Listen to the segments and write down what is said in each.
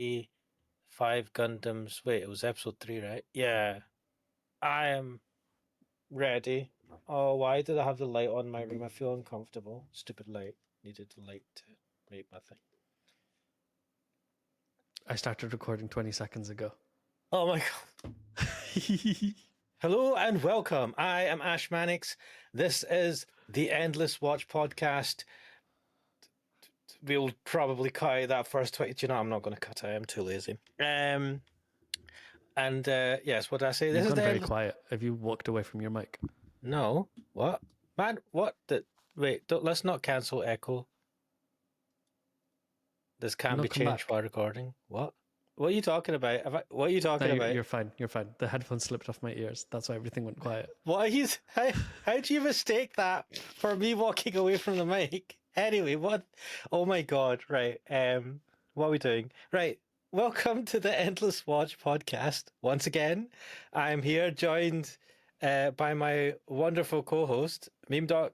5 Gundams. Wait, it was episode 3, right? Yeah. I am ready. Oh, why did I have the light on in my room? I feel uncomfortable. Stupid light. Needed the light to make my thing. I started recording 20 seconds ago. Oh my god. Hello and welcome. I am Ashmanix. This is the Endless Watch podcast. We'll probably cut out that first 20. Do you know, I'm not going to cut it. I'm too lazy. Yes, what did I say? You've This is gone the very endless... quiet. Have you walked away from your mic? No. What? Man, what? Wait, let's not cancel echo. This can't be changed while recording. What? What are you talking about? What are you talking about? You're fine. You're fine. The headphones slipped off my ears. That's why everything went quiet. What are you? How do you mistake that for me walking away from the mic? Anyway, what? Oh my god! Right. What are we doing? Right. Welcome to the Endless Watch podcast. Once again, I'm here joined by my wonderful co-host, MemeDoc.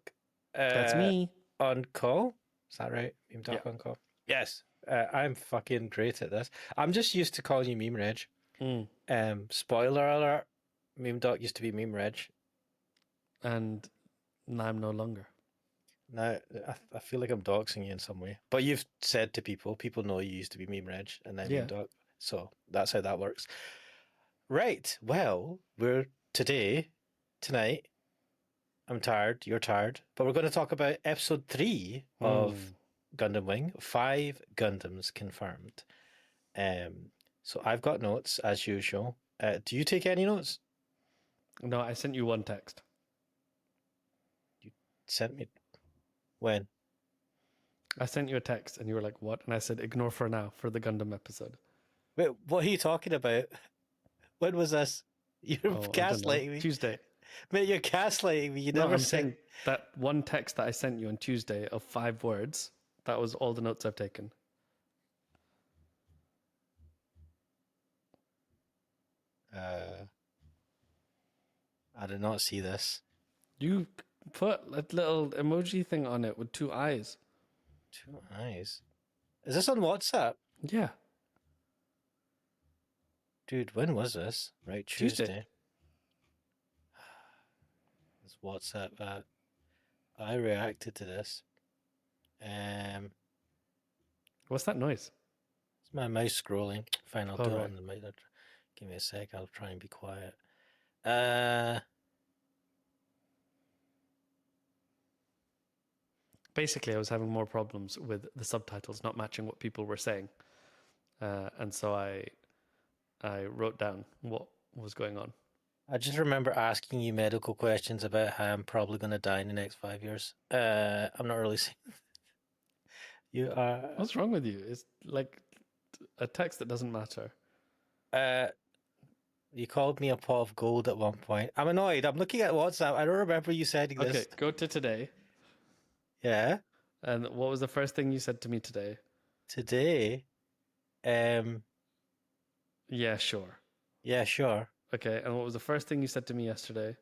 That's me. On call. Is that right? MemeDoc Yeah. on call. Yes. I'm fucking great at this. I'm just used to calling you Meme Reg. Spoiler alert. MemeDoc used to be Meme Reg. And now I'm no longer. Now, I feel like I'm doxing you in some way. But you've said to people know you used to be Meme Reg and then MemeDoc. So that's how that works. Right. Well, tonight, I'm tired, you're tired, but we're going to talk about episode 3 of Gundam Wing. 5 Gundams confirmed. So I've got notes, as usual. Do you take any notes? No, I sent you one text. You sent me... When? I sent you a text and you were like, what? And I said, ignore for now for the Gundam episode. Wait, what are you talking about? When was this? You're gaslighting me. Tuesday. Mate, you're gaslighting me. I'm saying that one text that I sent you on Tuesday of 5 words, that was all the notes I've taken. I did not see this. You put a little emoji thing on it with 2 eyes. 2 eyes? Is this on WhatsApp? Yeah. Dude, when was this? Right, Tuesday. It's WhatsApp. I reacted to this. What's that noise? It's my mouse scrolling. Fine, I'll do it right. on the mic. Give me a sec. I'll try and be quiet. Basically, I was having more problems with the subtitles not matching what people were saying. And so I wrote down what was going on. I just remember asking you medical questions about how I'm probably going to die in the next 5 years. I'm not really saying... You are... What's wrong with you? It's like a text that doesn't matter. You called me a pot of gold at one point. I'm annoyed. I'm looking at WhatsApp. I don't remember you saying this. Okay, go to today. Yeah. And what was the first thing you said to me today? Today? Yeah, sure. Yeah, sure. Okay, and what was the first thing you said to me yesterday?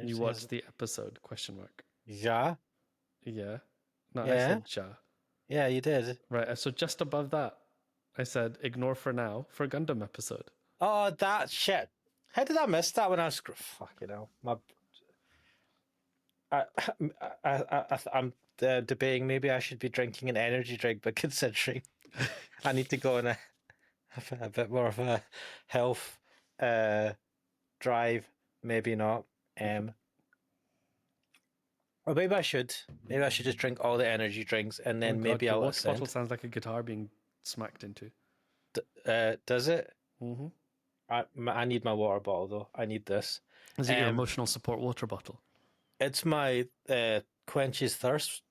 You watched the episode, question mark. Ja? Yeah. No, yeah. I said ja. Yeah, you did. Right, so just above that, I said ignore for now for Gundam episode. Oh, that shit. How did I miss that when I was... Fuck, you know. I'm debating maybe I should be drinking an energy drink, but considering I need to go on a bit more of a health drive, maybe not. Or maybe I should. Maybe I should just drink all the energy drinks and then maybe I'll watch bottle sounds like a guitar being smacked into. Does it? Mm-hmm. I need my water bottle though. I need this. Is it your emotional support water bottle? It's my quenches thirst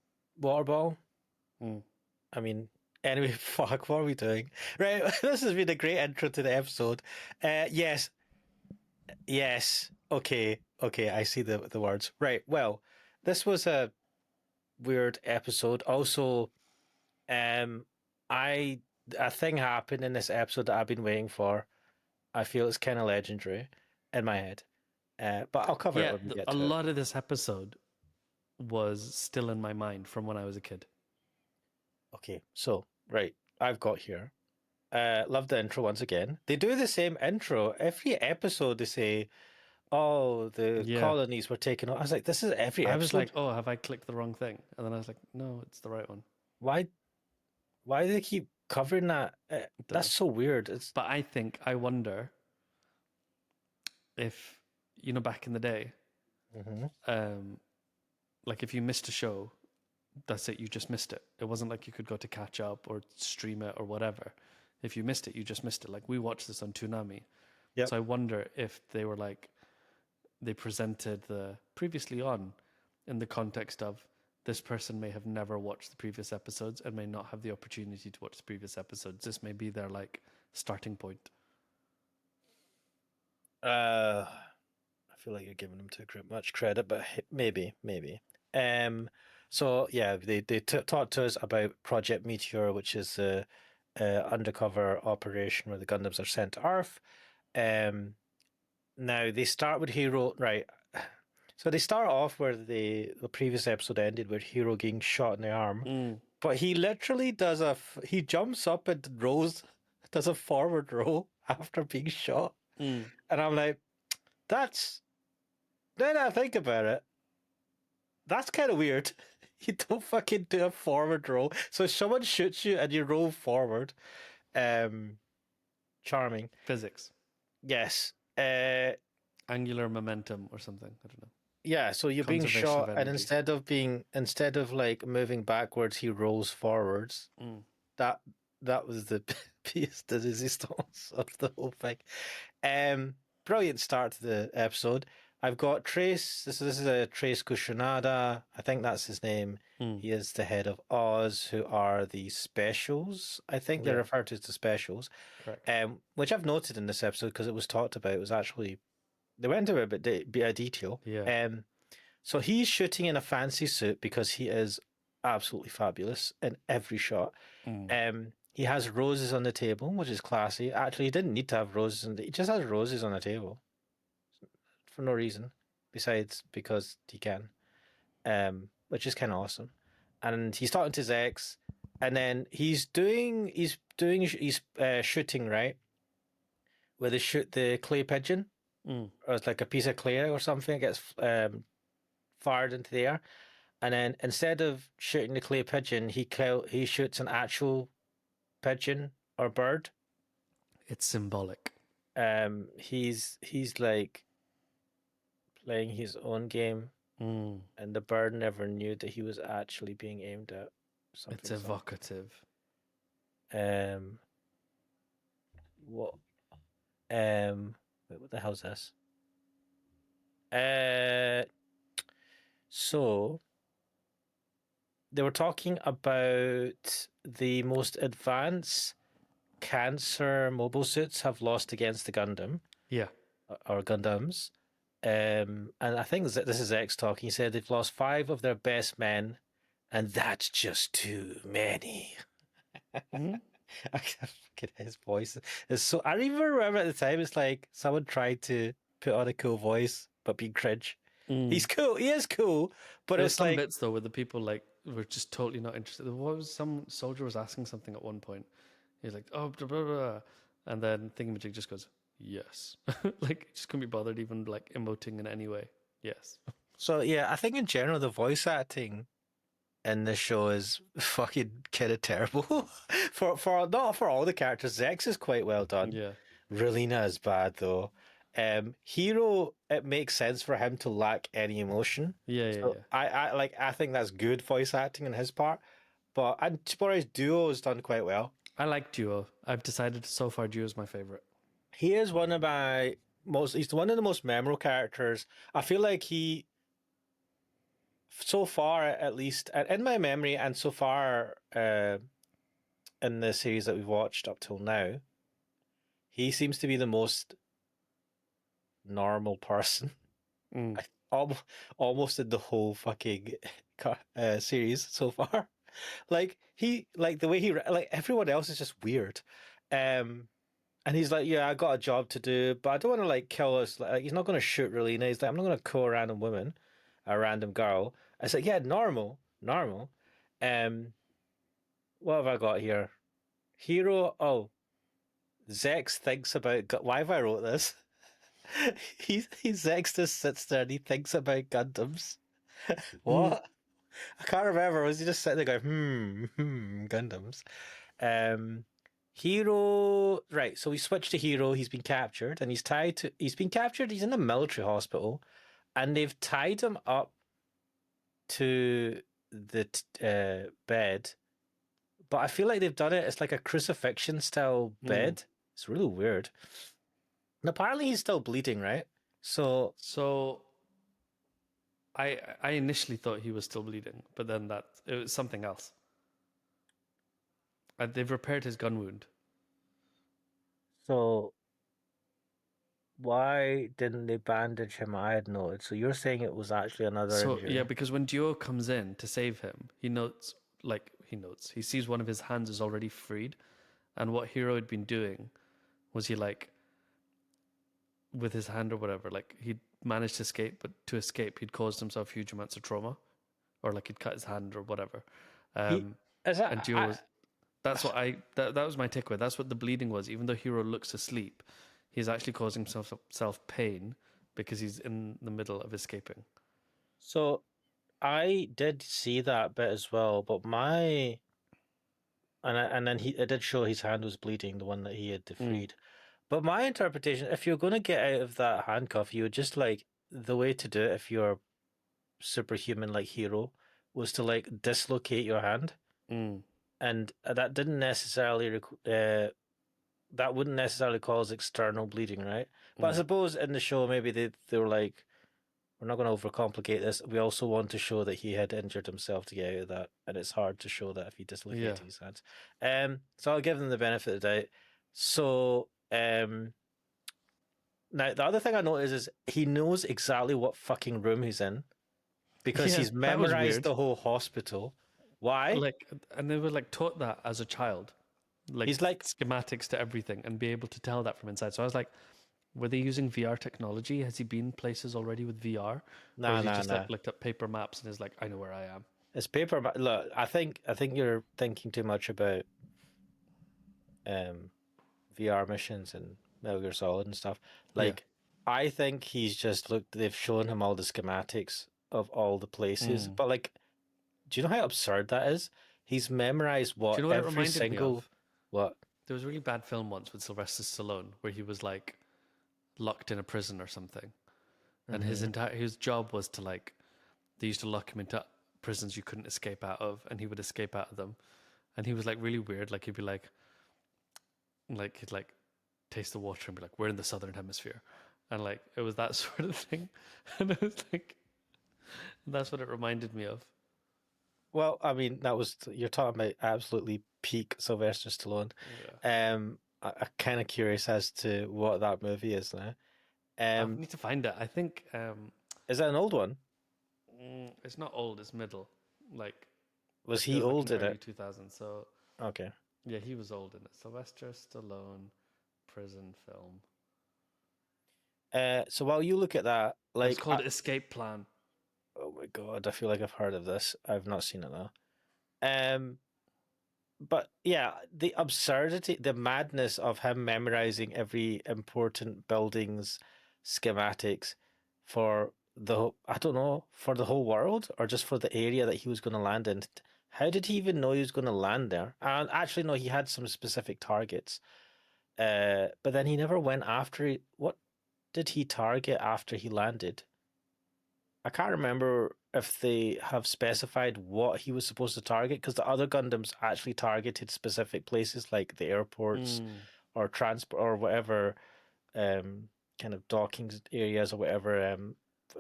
water bottle. I mean, anyway, fuck, what are we doing? Right, this has been a great intro to the episode. Yes. Okay, I see the words. Right, well, this was a weird episode. Also, a thing happened in this episode that I've been waiting for. I feel it's kind of legendary in my head. But I'll cover it when we get to it. A lot of this episode was still in my mind from when I was a kid. Okay, so, right, I've got here Love the intro once again. They do the same intro every episode. They say, "Oh, the Yeah. colonies were taken." I was like, "This is every I was like, episode. oh, have I clicked the wrong thing? And then I was like, no, it's the right one. Why? Why do they keep covering that? Don't That's know. so weird." It's But I wonder if, back in the day, Mhm. like if you missed a show, that's it, you just missed it. It wasn't like you could go to catch up or stream it or whatever. If you missed it, you just missed it. Like we watched this on Toonami. Yep. So I wonder if they were like, they presented the previously on in the context of this person may have never watched the previous episodes and may not have the opportunity to watch the previous episodes. This may be their like starting point. I feel like you're giving them too much credit, but maybe. So yeah, they talked to us about Project Meteor, which is the undercover operation where the Gundams are sent to Earth. Now they start with Hero, right? So they start off where the previous episode ended, with Hero getting shot in the arm, but he literally he jumps up and rolls, does a forward roll after being shot, and I'm like, that's. Then I think about it, that's kind of weird. You don't fucking do a forward roll. So if someone shoots you and you roll forward, um, charming. Physics. Yes. Angular momentum or something. I don't know. Yeah, so you're being Conservation of shot, and energy. instead of like moving backwards, he rolls forwards. That that was the piece de resistance of the whole thing. Brilliant start to the episode. I've got Trace. This is a Trace Kushinaga. I think that's his name. He is the head of Oz, who are the specials. I think they're Yeah. referred to as the specials. Correct. Which I've noted in this episode because it was talked about. It was actually they went into a bit of detail. Yeah. So he's shooting in a fancy suit because he is absolutely fabulous in every shot. He has roses on the table, which is classy. Actually, he didn't need to have roses, he just has roses on the table for no reason, besides because he can, which is kind of awesome. And he's talking to his ex, and then he's shooting, right, where they shoot the clay pigeon, or it's like a piece of clay or something. It gets fired into the air, and then instead of shooting the clay pigeon, he shoots an actual pigeon or bird. It's symbolic. He's like playing his own game, and the bird never knew that he was actually being aimed at. It's evocative. What? Wait, what the hell's this? So they were talking about the most advanced cancer mobile suits have lost against the Gundam. Yeah. Or Gundams. And I think this is X talking. He said they've lost 5 of their best men, and that's just too many. Fucking his voice is so. I even remember at the time, it's like someone tried to put on a cool voice, but being cringe. He's cool. He is cool, but There's it's some like bits though where the people like were just totally not interested. What was some soldier was asking something at one point? He's like, oh, blah, blah, blah. And then Thingamajig just goes, yes. Like, just couldn't be bothered even like emoting in any way. Yes. so. Yeah, I think in general the voice acting in this show is fucking kind of terrible. for not for all the characters. Zex is quite well done. Yeah. Relina is bad though. Hero, it makes sense for him to lack any emotion. Yeah, So yeah. I think that's good voice acting on his part. But and Chibore's duo is done quite well. I like Duo. I've decided so far Duo is my favorite. He is one of my he's one of the most memorable characters. I feel like he so far at least in my memory and so far in the series that we've watched up till now, he seems to be the most normal person. Almost in the whole fucking series so far. Like the way he like everyone else is just weird, and he's like, yeah, I got a job to do, but I don't want to like kill us. Like he's not going to shoot Relina. He's like, I'm not going to kill a random woman, a random girl. I said, yeah, normal. What have I got here? Hero. Oh, Zex thinks about why have I wrote this? Zex just sits there and he thinks about Gundams. What? I can't remember. Was he just sitting there going, Gundams? Um, Hero. Right. So we switched to Hero. He's been captured and he's tied to. He's been captured. He's in a military hospital, and they've tied him up to the bed. But I feel like they've done it. It's like a crucifixion style bed. It's really weird. And apparently he's still bleeding, right? So I initially thought he was still bleeding, but then it was something else. They've repaired his gun wound. So why didn't they bandage him? I had noted. So you're saying it was actually another injury? Yeah, because when Duo comes in to save him, he sees one of his hands is already freed, and what Hero had been doing was he like with his hand or whatever, like he'd managed to escape, but to escape he'd caused himself huge amounts of trauma, or like he'd cut his hand or whatever. Is that, and Duo was that's what that was my takeaway. That's what the bleeding was. Even though Hero looks asleep, he's actually causing himself pain because he's in the middle of escaping. So I did see that bit as well, but and then it did show his hand was bleeding, the one that he had freed. But my interpretation, if you're going to get out of that handcuff, you would just like the way to do it if you're superhuman like Hero was to like dislocate your hand, and that didn't necessarily that wouldn't necessarily cause external bleeding, right? But I suppose in the show maybe they were like, we're not going to overcomplicate this. We also want to show that he had injured himself to get out of that, and it's hard to show that if he dislocated his hands. So I'll give them the benefit of the doubt. So now the other thing I noticed is he knows exactly what fucking room he's in because he's memorized the whole hospital. Why? Like, and they were like taught that as a child, like he's like schematics to everything, and be able to tell that from inside. So I was like, were they using VR technology? Has he been places already with VR? Or has he just like looked up paper maps and is like, I know where I am? It's paper. Look, I think you're thinking too much about VR missions and Metal Gear Solid and stuff. Like, I think he's just looked. They've shown him all the schematics of all the places, but like, do you know how absurd that is? He's memorized what, do you know what every single. What? There was a really bad film once with Sylvester Stallone where he was like locked in a prison or something, and his job was to like, they used to lock him into prisons you couldn't escape out of, and he would escape out of them, and he was like really weird. Like he'd be like he'd like taste the water and be like, we're in the southern hemisphere, and like it was that sort of thing, and it was like, that's what it reminded me of. Well, I mean, you're talking about absolutely peak Sylvester Stallone. I'm kind of curious as to what that movie is now. I need to find it. I think is that an old one? It's not old. It's middle. Like, was he old in early it? 2000s. So okay. Yeah, he was old in it. Sylvester Stallone prison film. So while you look at that, like, it's called Escape Plan. Oh my god, I feel like I've heard of this. I've not seen it though. But yeah, the absurdity, the madness of him memorizing every important building's schematics for I don't know, for the whole world or just for the area that he was going to land in. How did he even know he was going to land there? And actually, no, he had some specific targets. But then he never went after what did he target after he landed? I can't remember if they have specified what he was supposed to target, because the other Gundams actually targeted specific places like the airports or transport or whatever kind of docking areas or whatever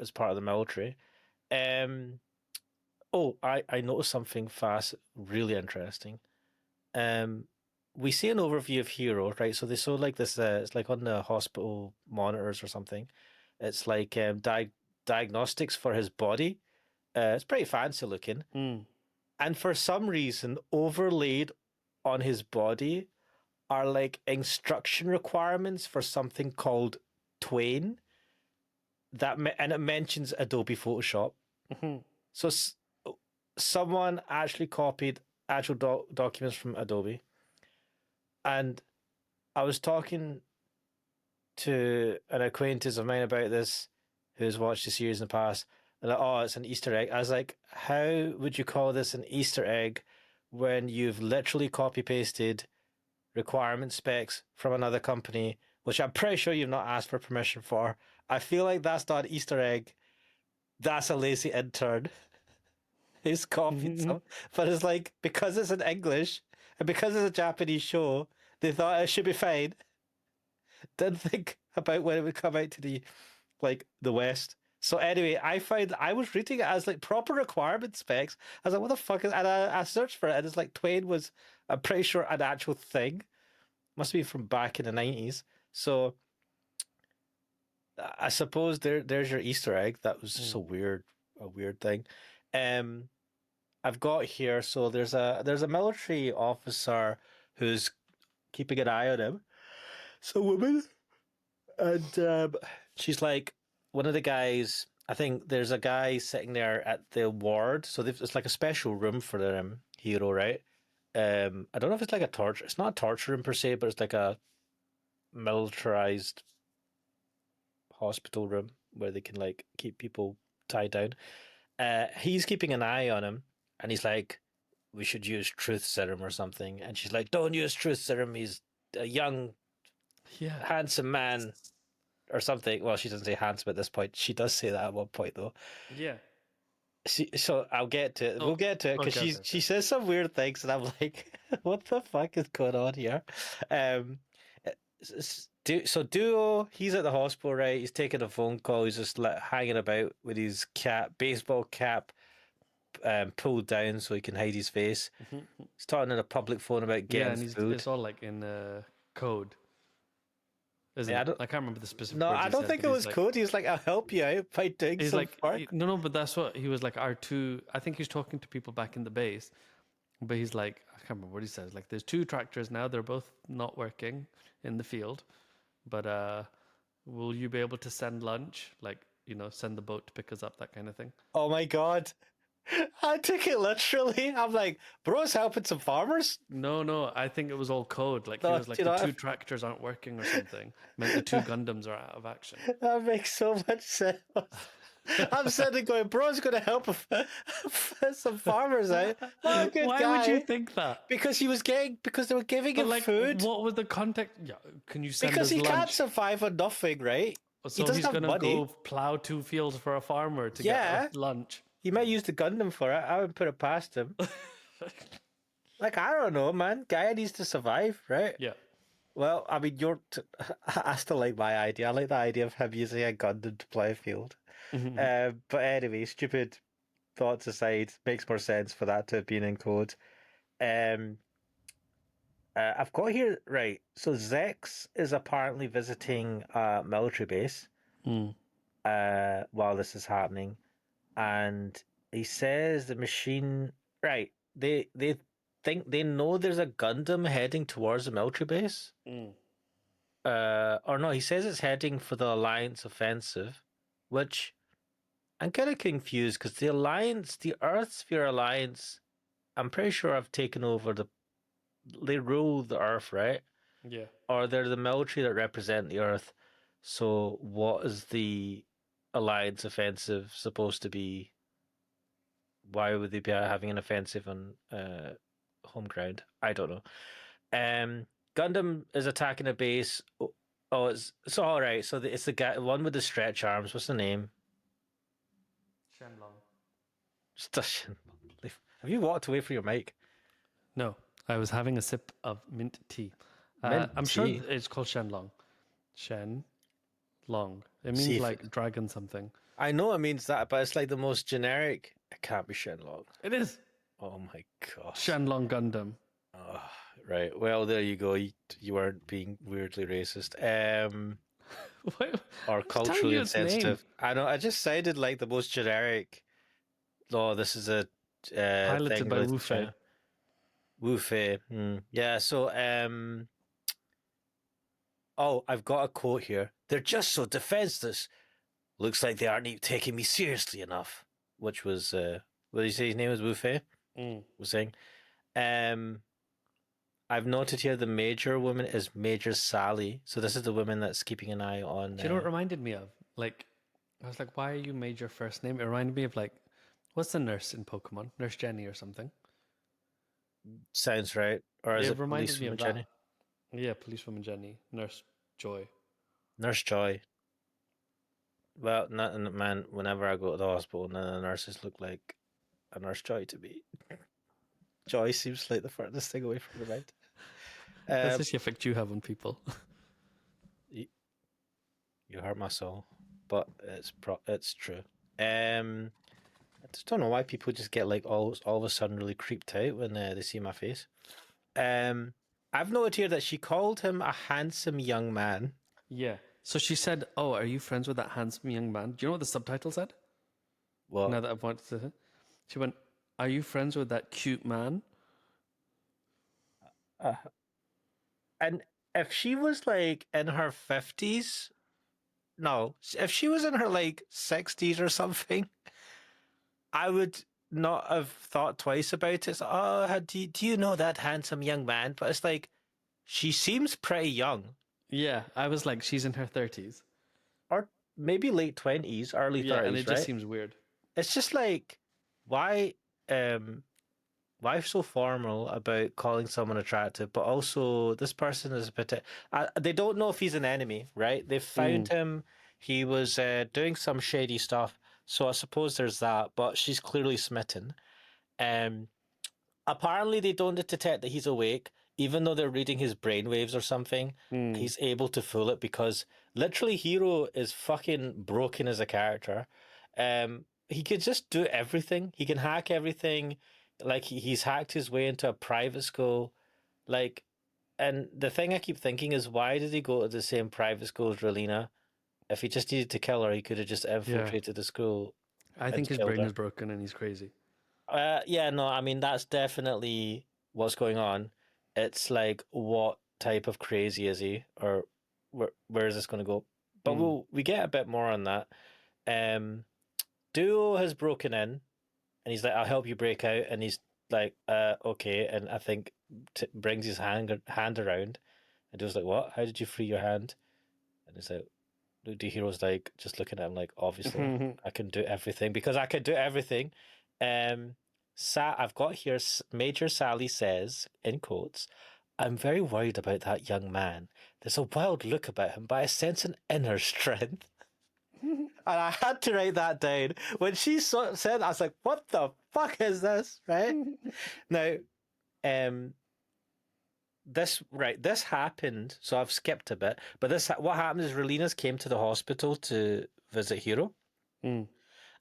as part of the military. I noticed something really interesting. We see an overview of Hero, right? So they show like this, it's like on the hospital monitors or something. It's like diagnostics for his body. It's pretty fancy looking. And for some reason, overlaid on his body are like instruction requirements for something called Twain. And it mentions Adobe Photoshop. So someone actually copied actual documents from Adobe and I was talking to an acquaintance of mine about this who's watched the series in the past. And like, oh, it's an Easter egg. I was like, how would you call this an Easter egg when you've literally copy pasted requirement specs from another company, which I'm pretty sure you've not asked for permission for? I feel like that's not an Easter egg. That's a lazy intern who's copied some. But it's like, because it's in English and because it's a Japanese show, they thought it should be fine. Didn't think about when it would come out to the West. So anyway, I was reading it as like proper requirement specs. I was like, what the fuck is? And I searched for it, and it's like Twain was, I'm pretty sure, an actual thing. Must be from back in the 90s. So I suppose there's your Easter egg. That was just a weird thing. I've got here. So there's a military officer who's keeping an eye on him. So woman, and she's like, one of the guys. I think there's a guy sitting there at the ward. So it's like a special room for the hero, right? I don't know if it's like a torture. It's not a torture room per se, but it's like a militarized hospital room where they can like keep people tied down. He's keeping an eye on him, and he's like, "We should use truth serum or something." And she's like, "Don't use truth serum. He's a young, handsome man." Or something. Well, she doesn't say handsome at this point. She does say that at one point, though. Yeah. So I'll get to it. We'll get to it because okay. she says some weird things, and I'm like, what the fuck is going on here? So Duo, he's at the hospital, right? He's taking a phone call. He's just hanging about with his baseball cap, pulled down so he can hide his face. He's talking on a public phone about getting food. It's all like in code. Isn't Yeah, it? I can't remember the specific. No, words I don't think it was code. He was like, "I'll help you out by doing He's some like, work." no, but that's what he was like. Our two, I think he's talking to people back in the base, but he's like, I can't remember what he says. Like, there's two tractors now. They're both not working in the field, but will you be able to send lunch? Like, send the boat to pick us up, that kind of thing. Oh my god. I took it literally. I'm like, bro's helping some farmers. No, I think it was all code. Like, he No, was like, the two tractors aren't working or something. Meant the two Gundams are out of action. That makes so much sense. I'm sitting going, bro's going to help some farmers out. Oh, good Why guy. would you think that? Because they were giving him food. What was the context? Yeah, can you send Because us he lunch? can't survive on nothing, right? So he doesn't he's have gonna money. go plow 2 fields for a farmer to get us lunch. He might use the Gundam for it. I would put it past him. Like, I don't know, man. Guy needs to survive, right? Yeah. Well, I mean, I still like my idea. I like the idea of him using a Gundam to plow a field. But anyway, stupid thoughts aside, makes more sense for that to have been in code. I've got here, right, so Zex is apparently visiting a military base while this is happening. And he says the machine, right, they think they know there's a Gundam heading towards the military base. Or no, he says it's heading for the Alliance offensive, which I'm kind of confused because the Alliance, the Earth Sphere Alliance, I'm pretty sure have taken over they rule the Earth, right? Yeah. Or they're the military that represent the Earth. So what is the Alliance offensive supposed to be? Why would they be having an offensive on home ground? I don't know. Gundam is attacking a base. Oh, it's all right. So it's the guy, one with the stretch arms. What's the name? Shenlong. Have you walked away from your mic? No, I was having a sip of mint tea. Mint I'm tea? sure it's called Shenlong. Shenlong. It means like dragon something. I know it means that, but it's like the most generic. It can't be Shenlong. It is. Oh my gosh. Shenlong Gundam. Oh, right. Well, there you go. You weren't being weirdly racist. Or culturally insensitive. I know. I just sounded like the most generic. Oh, this is a piloted thing by with Wu Fei. Wu Fei. Yeah. So, oh, I've got a quote here. They're just so defenseless. Looks like they aren't taking me seriously enough. Which was, what did you say his name was? Wu Fei? Was saying. I've noted here the major woman is Major Sally. So this is the woman that's keeping an eye on. Do you know what it reminded me of? Like, I was like, why are you Major first name? It reminded me of like, what's the nurse in Pokemon? Nurse Jenny or something. Sounds right. Or is It it reminded me Policewoman of that. Jenny? Yeah, Policewoman Jenny, Nurse Joy. Nurse Joy. Well, not man. Whenever I go to the hospital, none of the nurses look like a Nurse Joy to me. Joy seems like the furthest thing away from the mind. That's Um, just the effect you have on people. you, you hurt my soul, but it's true. I just don't know why people just get like all of a sudden really creeped out when they see my face. Um, I've noted here that she called him a handsome young man. Yeah. So she said, "Oh, are you friends with that handsome young man?" Do you know what the subtitle said? Well, Now that I've wanted to, she went, "Are you friends with that cute man?" uh, and if she was like in her 50s, no, if she was in her like 60s or something, I would not have thought twice about it. It's, oh, do you know that handsome young man? But it's like, she seems pretty young, Yeah, I was like, she's in her 30s. or maybe late 20s, early Yeah, and 30s, it just right? seems weird. It's just like, why, um, why so formal about calling someone attractive? But also, this person is a bit. They don't know if he's an enemy, right? They've found Mm. him. He was doing some shady stuff, so I suppose there's that. But she's clearly smitten. Um, Apparently they don't detect that he's awake, even though they're reading his brainwaves or something. Mm. He's able to fool it because literally Hero is fucking broken as a character. He could just do everything. He can hack everything. Like he's hacked his way into a private school. Like, and the thing I keep thinking is, why did he go to the same private school as Relina? If he just needed to kill her, he could have just Yeah, infiltrated the school I and think his killed brain her. is broken and he's crazy. Yeah, no, I mean that's definitely what's going on. It's like, what type of crazy is he, or where is this going to go? But Mm. we get a bit more on that. Um, Duo has broken in, and he's like, "I'll help you break out," and he's like, okay," and I think brings his hand around, and Duo's like, "What? How did you free your hand?" And he's like, the hero's like just looking at him like, obviously I can do everything because I can do everything. Um, I've got here. Major Sally says in quotes, "I'm very worried about that young man. There's a wild look about him, but I sense an inner strength." And I had to write that down when she said that. I was like, "What the fuck is this?" Right now, um, this happened. So I've skipped a bit, but what happened is Relina's came to the hospital to visit Hero, Mm.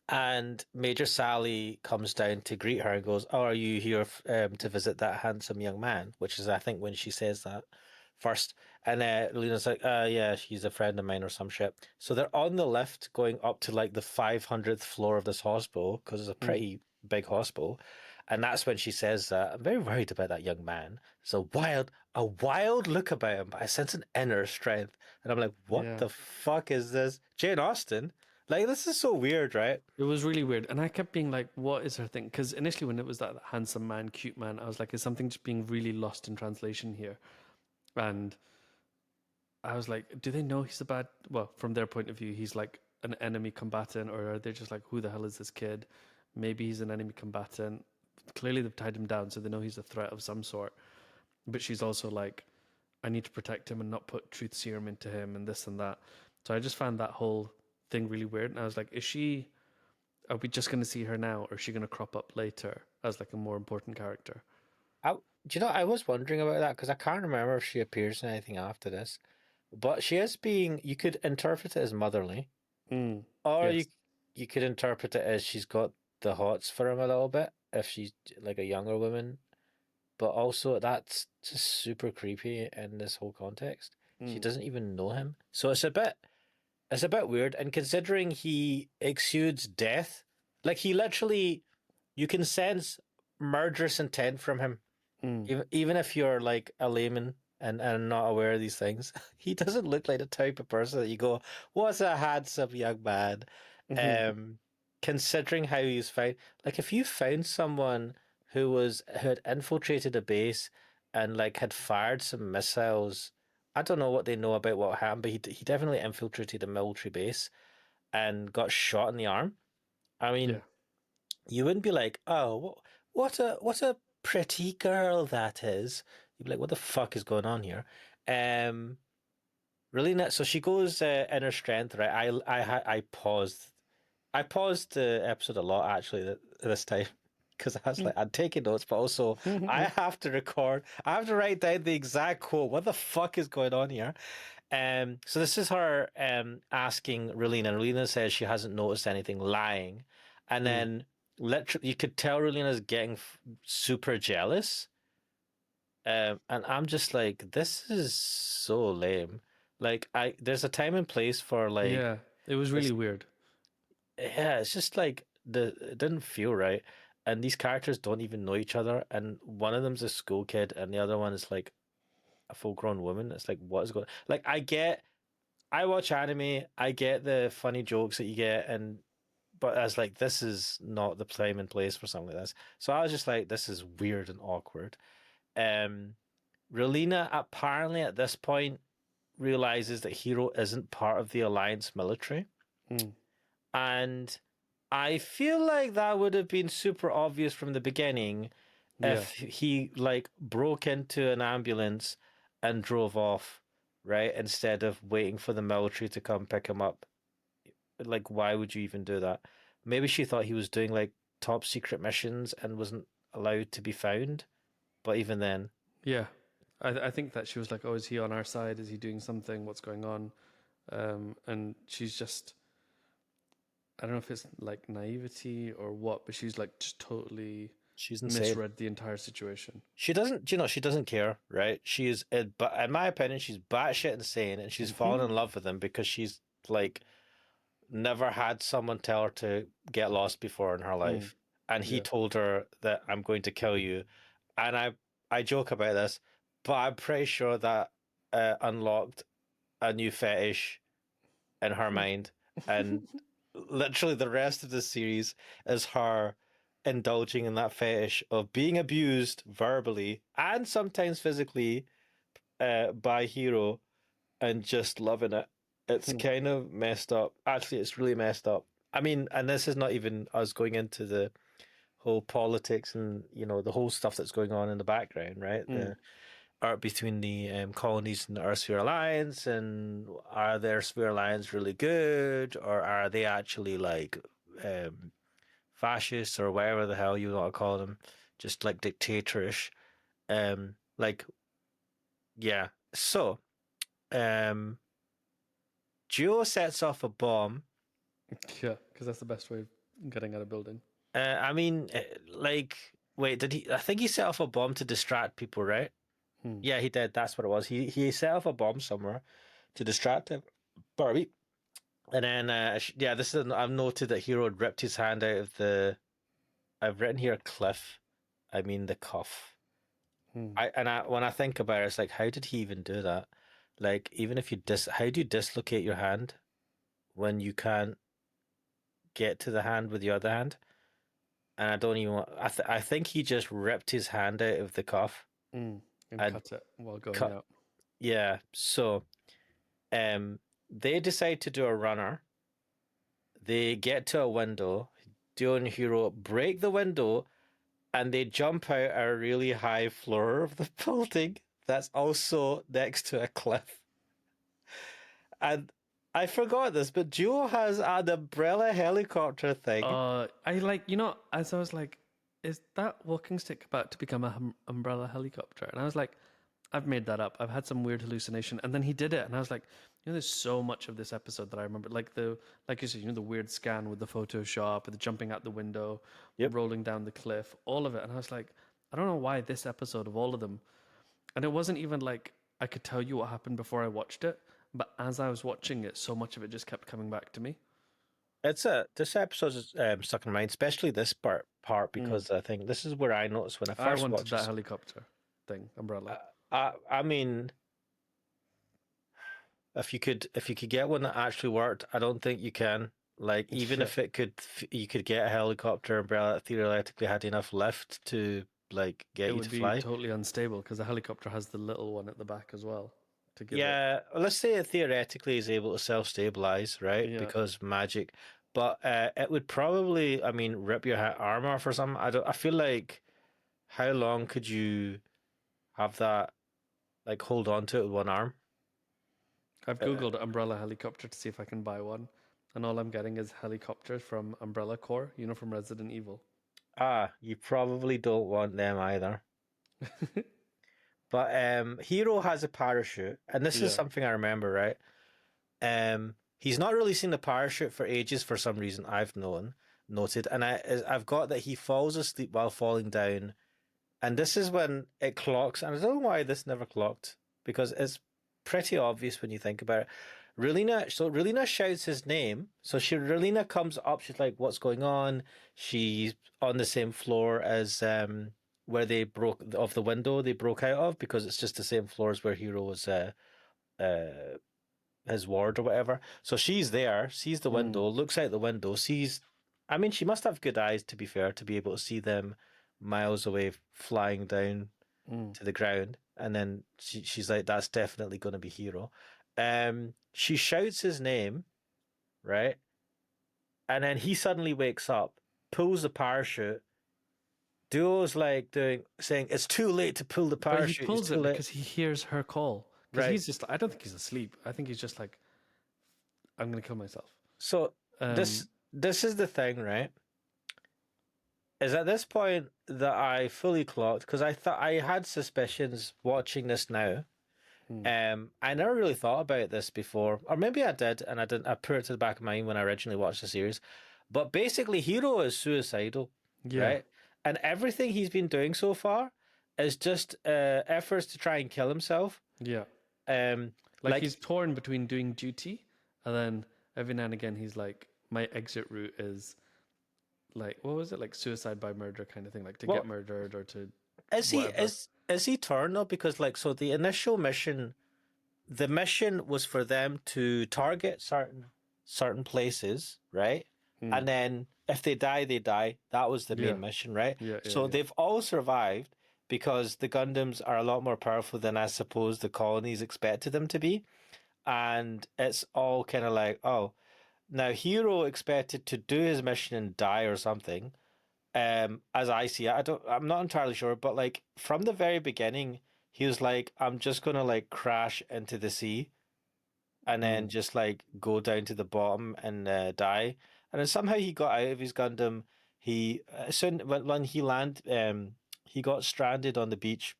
and Major Sally comes down to greet her and goes, "Oh, are you here to visit that handsome young man?" Which is, I think, when she says that first. And Lena's like, yeah, she's a friend of mine or some shit." So they're on the lift going up to like the 500th floor of this hospital because it's a Mm. pretty big hospital. And that's when she says that, "I'm very worried about that young man. It's a wild look about him, but I sense an inner strength." And I'm like, what Yeah. the fuck is this? Jane Austen? Like, this is so weird, right? It was really weird. And I kept being like, what is her thing? Because initially, when it was that handsome man, cute man, I was like, is something just being really lost in translation here? And I was like, do they know he's a bad? Well, from their point of view, he's like an enemy combatant, or are they just like, who the hell is this kid? Maybe he's an enemy combatant. Clearly, they've tied him down, so they know he's a threat of some sort. But she's also like, I need to protect him and not put truth serum into him and this and that. So I just found that whole thing really weird. And I was like, are we just going to see her now, or is she going to crop up later as like a more important character? Do you know, I was wondering about that because I can't remember if she appears in anything after this. But she is being, you could interpret it as motherly, Mm, or yes. you could interpret it as she's got the hots for him a little bit if she's like a younger woman. But also, that's just super creepy in this whole context. She Mm, doesn't even know him, so it's a bit weird. And considering he exudes death, like he literally, you can sense murderous intent from him, mm, even if you're like a layman and not aware of these things. He doesn't look like the type of person that you go, "What's a handsome young man?" mhm, Um, Considering how he's found, like if you found someone who had infiltrated a base and like had fired some missiles. I don't know what they know about what happened, but he definitely infiltrated a military base and got shot in the arm. I mean, Yeah. you wouldn't be like, oh, what a pretty girl that is. You'd be like, what the fuck is going on here? Um, really not. So she goes inner strength, right? I paused the episode a lot actually this time because I was like, I'm taking notes, but also I have to record. I have to write down the exact quote. What the fuck is going on here? So this is her asking Relina. Relina says she hasn't noticed anything, lying, and then literally you could tell Relina's getting super jealous. And I'm just like, this is so lame. Like there's a time and place for like Yeah. It was really this. weird. Yeah, it's just like it didn't feel right. And these characters don't even know each other. And one of them's a school kid, and the other one is like a full-grown woman. It's like, what is going? Like, I watch anime. I get the funny jokes that you get, but I was like, this is not the time and place for something like this. So I was just like, this is weird and awkward. Um, Relina apparently at this point realizes that Hero isn't part of the Alliance military. Mm. And I feel like that would have been super obvious from the beginning Yeah. if he like broke into an ambulance and drove off, right? Instead of waiting for the military to come pick him up. Like, why would you even do that? Maybe she thought he was doing like top secret missions and wasn't allowed to be found. But even then, Yeah. I think that she was like, oh, is he on our side? Is he doing something? What's going on? And she's just, I don't know if it's like naivety or what, but she's like just totally she's insane. misread the entire situation. She doesn't, she doesn't care, right? She is, but in my opinion, she's batshit insane, and she's fallen in love with him because she's like never had someone tell her to get lost before in her life, and he Yeah. told her that I'm going to kill you, and I joke about this, but I'm pretty sure that unlocked a new fetish in her mind, and literally the rest of the series is her indulging in that fetish of being abused verbally and sometimes physically by Hero and just loving it. It's kind of messed up. Actually, it's really messed up. I mean, and this is not even us going into the whole politics and the whole stuff that's going on in the background, right? The art between the colonies and the Earth Sphere Alliance, and are their Sphere Alliance really good, or are they actually like fascists or whatever the hell you want to call them, just like dictatorish? Like, yeah. So, um, Duo sets off a bomb. Yeah, because that's the best way of getting out of building. I mean, like, wait, did he? I think he set off a bomb to distract people, right? Yeah, he did. That's what it was. He set off a bomb somewhere to distract him. Barbie. And then, yeah, this is. I've noted that Hero had ripped his hand out of the. I've written here cliff. I mean the cuff. When I think about it, it's like, how did he even do that? Like, even if how do you dislocate your hand when you can't get to the hand with your other hand? And I don't even. I think he just ripped his hand out of the cuff And and cut it while going cut. out. Yeah. So, they decide to do a runner. They get to a window. Duo and Hero break the window, and they jump out a really high floor of the building that's also next to a cliff. And I forgot this, but Duo has an umbrella helicopter thing. I like, as I was like, is that walking stick about to become a umbrella helicopter? And I was like, I've made that up. I've had some weird hallucination. And then he did it. And I was like, there's so much of this episode that I remember. Like like you said, the weird scan with the Photoshop, with the jumping out the window, Yep. rolling down the cliff, all of it. And I was like, I don't know why this episode of all of them. And it wasn't even like I could tell you what happened before I watched it. But as I was watching it, so much of it just kept coming back to me. This episode is stuck in my mind, especially this part because I think this is where I noticed when I I first wanted watched that this. helicopter thing, umbrella. I mean, if you could get one that actually worked, I don't think you can. Like, even Yeah. if you could get a helicopter umbrella that theoretically had enough lift to like get It you would to be fly. totally unstable because the helicopter has the little one at the back as well to give it. Yeah, let's say it theoretically is able to self-stabilize, right? Yeah. Because magic, but it would probably, I mean, rip your arm off or something. I don't. I feel like how long could you have that, like, hold on to it with one arm? I've Uh, Googled umbrella helicopter to see if I can buy one. And all I'm getting is helicopters from Umbrella Corps, you know, from Resident Evil. you probably don't want them either. But Hero has a parachute, and this is Yeah. something I remember, right? He's not really seen the parachute for ages for some reason I've noted, and I've got that he falls asleep while falling down, and this is when it clocks, and I don't know why this never clocked because it's pretty obvious when you think about it. Relina shouts his name, so Relina comes up, she's like, "What's going on?" She's on the same floor as where they broke of the window they broke out of because it's just the same floor as where Hero was uh his ward or whatever. So she's there, sees the Mm, window, looks out the window, sees. I mean, she must have good eyes, to be fair, to be able to see them miles away flying down mm. to the ground. And then she's like, that's definitely going to be Hero. She shouts his name, right? And then he suddenly wakes up, pulls the parachute. Duo's like saying, it's too late to pull the But he parachute. It's pulls too it late. because he hears her call. Because Right. he's just, I don't think he's asleep. I think he's just like, I'm going to kill myself. So Um, this is the thing, right? Is at this point that I fully clocked because I thought I had suspicions watching this now. hmm. I never really thought about this before, or maybe I did, and I didn't. I put it to the back of my mind when I originally watched the series. But basically, Hero is suicidal, Yeah. right? And everything he's been doing so far is just efforts to try and kill himself. Yeah. Um, Like like he's torn between doing duty and then every now and again he's like, my exit route is like, what was it? Like suicide by murder kind of thing, like to get well, murdered or to is he whatever. is he torn though? Because like, so the initial mission. The mission was for them to target certain places, right? Hmm. And then if they die, they die. That was the Yeah. main mission, right? Yeah. Yeah. So Yeah. they've all survived because the Gundams are a lot more powerful than I suppose the colonies expected them to be. And it's all kind of like, oh, now Hero expected to do his mission and die or something. As I see it, I'm not entirely sure, but like from the very beginning, he was like, I'm just gonna like crash into the sea and Hmm. then just like go down to the bottom and die. And then somehow he got out of his Gundam. He soon when he he got stranded on the beach,